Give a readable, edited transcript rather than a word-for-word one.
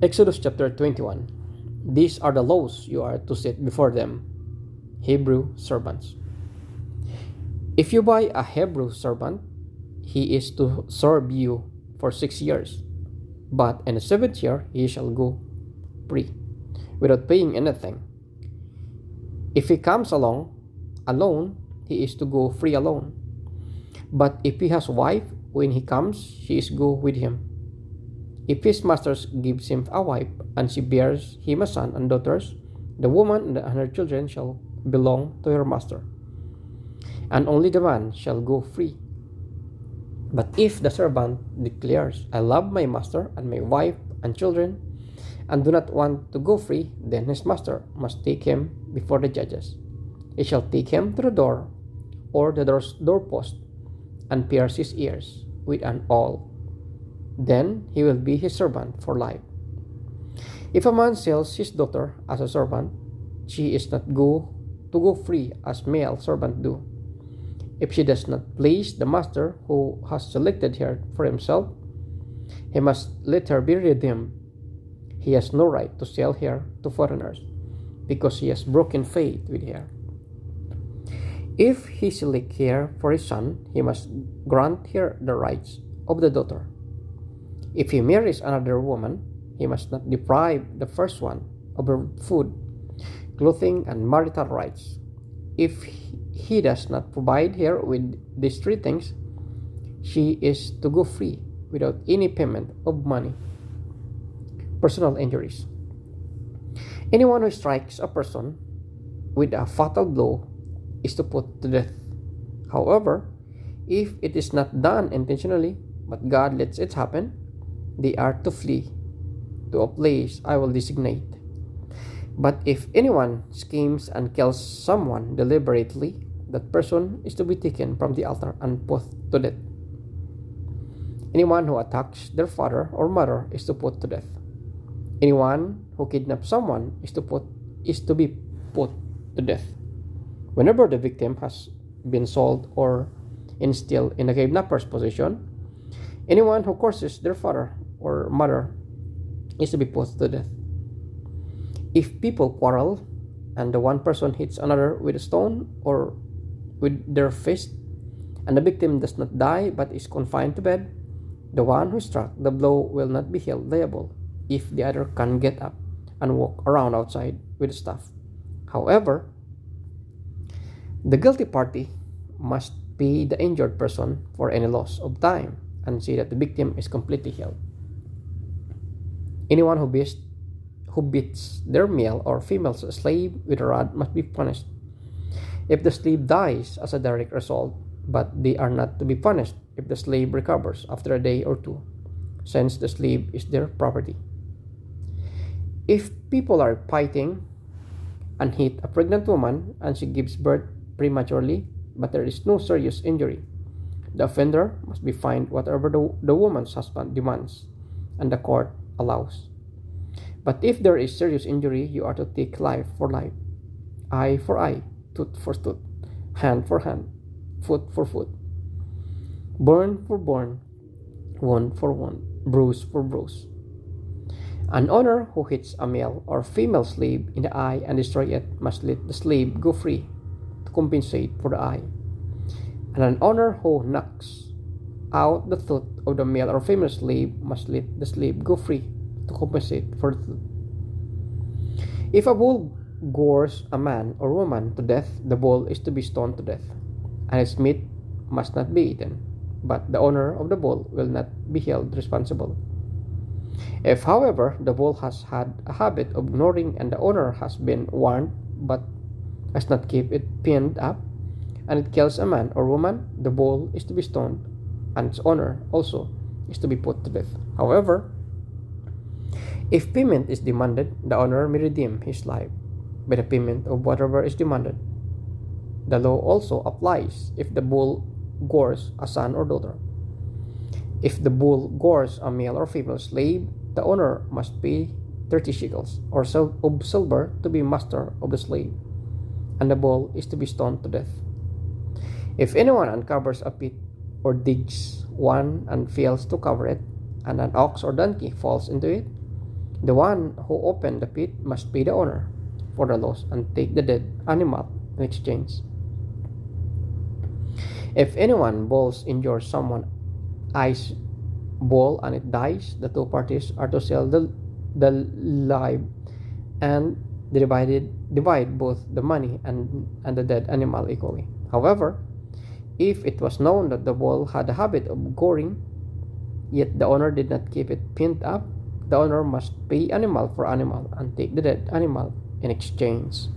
Exodus chapter 21. These are the laws you are to set before them, Hebrew servants. If you buy a Hebrew servant, he is to serve you for 6 years, but in the seventh year he shall go free, without paying anything. If he comes along alone, he is to go free alone. But if he has a wife, when he comes, she is go with him. If his master gives him a wife, and she bears him a son and daughters, the woman and her children shall belong to her master, and only the man shall go free. But if the servant declares, I love my master and my wife and children, and do not want to go free, then his master must take him before the judges. He shall take him to the door, or the doorpost, and pierce his ears with an awl. Then he will be his servant for life. If a man sells his daughter as a servant, she is not to go free as male servants do. If she does not please the master who has selected her for himself, he must let her be redeemed. He has no right to sell her to foreigners, because he has broken faith with her. If he selects her for his son, he must grant her the rights of the daughter. If he marries another woman, he must not deprive the first one of her food, clothing, and marital rights. If he does not provide her with these three things, she is to go free without any payment of money. Personal injuries. Anyone who strikes a person with a fatal blow is to put to death. However, if it is not done intentionally, but God lets it happen, they are to flee to a place I will designate. But if anyone schemes and kills someone deliberately, that person is to be taken from the altar and put to death. Anyone who attacks their father or mother is to put to death. Anyone who kidnaps someone is to be put to death. Whenever the victim has been sold or instilled in the kidnapper's possession, anyone who curses their father or mother is to be put to death. If people quarrel and the one person hits another with a stone or with their fist, and the victim does not die but is confined to bed, the one who struck the blow will not be held liable if the other can get up and walk around outside with the staff. However, the guilty party must pay the injured person for any loss of time and see that the victim is completely healed. Anyone who beats their male or female slave with a rod must be punished. If the slave dies as a direct result, but they are not to be punished if the slave recovers after a day or two, since the slave is their property. If people are fighting and hit a pregnant woman and she gives birth prematurely, but there is no serious injury, the offender must be fined whatever the woman's husband demands and the court allows. But if there is serious injury, you are to take life for life, eye for eye, tooth for tooth, hand for hand, foot for foot, burn for burn, wound for wound, bruise for bruise. An owner who hits a male or female slave in the eye and destroys it must let the slave go free to compensate for the eye. And an owner who knocks out the tooth of the male or female slave must let the slave go free to compensate for the tooth. If a bull gores a man or woman to death, the bull is to be stoned to death, and its meat must not be eaten, but the owner of the bull will not be held responsible. If, however, the bull has had a habit of ignoring and the owner has been warned but has not kept it pinned up, and it kills a man or woman, the bull is to be stoned, and its owner also is to be put to death. However, if payment is demanded, the owner may redeem his life by the payment of whatever is demanded. The law also applies if the bull gores a son or daughter. If the bull gores a male or female slave, the owner must pay 30 shekels of silver to be master of the slave, and the bull is to be stoned to death. If anyone uncovers a pit or digs one and fails to cover it, and an ox or donkey falls into it, The one who opened the pit must pay the owner for the loss and take the dead animal in exchange. If anyone balls injures someone ice ball and it dies, the two parties are to sell the live and divide both the money and the dead animal equally. However, if it was known that the ball had a habit of goring, yet the owner did not keep it pinned up, the owner must pay animal for animal and take the dead animal in exchange.